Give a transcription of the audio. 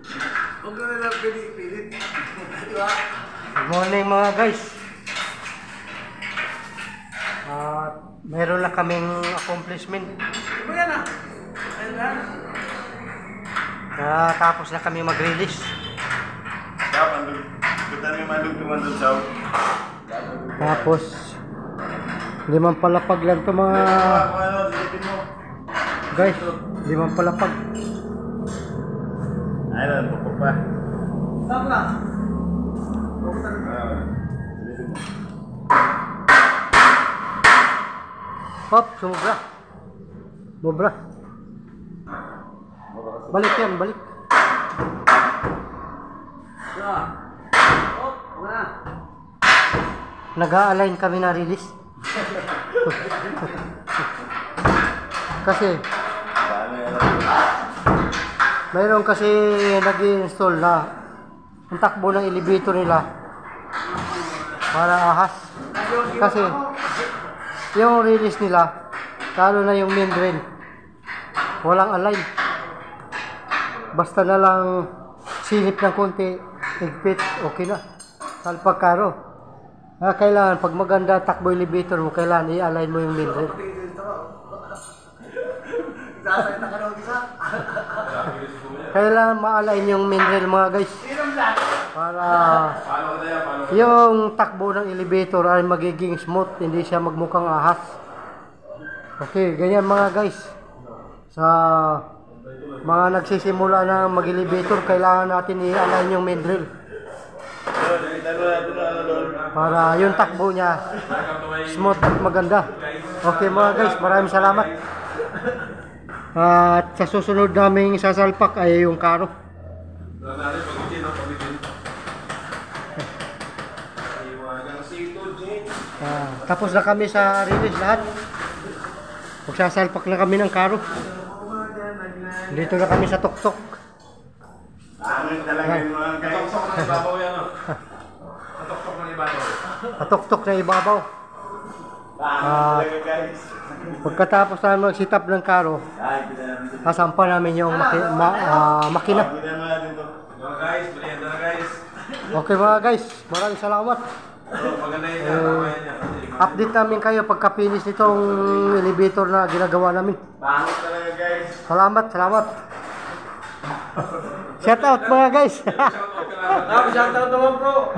Huwag na lang pilit. Diba? Good morning mga guys. Meron lang kaming accomplishment. Diba yan ah? Ayan. Tapos na kami mag-release. Tapos limang palapag lang to mga guys. Limang palapag. Ayun, pa. Stop na. Hop, sumubra. Mubra. Balik yan, balik. Nag-a-align kami na release. Kasi mayroon kasi nag-i-install na ang takbo ng elevator nila para ahas. Kasi yung release nila, lalo na yung main drain, walang align. Basta na lang silip ng konti, higpit, okay na. Salpag karo. Kailangan, pag maganda takbo elevator mo, kailangan i-align mo yung main drain. Kailangan ma-align yung main drain mga guys. Para yung takbo ng elevator ay magiging smooth, hindi siya magmukhang ahas. Okay, ganyan mga guys. Sa mga nagsisimula na mag-elevator, kailangan natin i-align yung main drain para yung takbo niya smooth at maganda. Okay mga guys, maraming salamat. At sa susunod naming sasalpak ay yung karo. Tapos na kami sa release lahat. Magsasalpak na kami ng karo. Dito na kami sa tuktok. Patuktok na ibabaw. Pagkatapos namin mag-sit up ng karo, kasampa namin yung makina. Okay mga guys, maraming salamat. Update namin kayo pagka-finish nitong elevator na ginagawa namin. Salamat. Shout out mga guys. Shout out naman bro.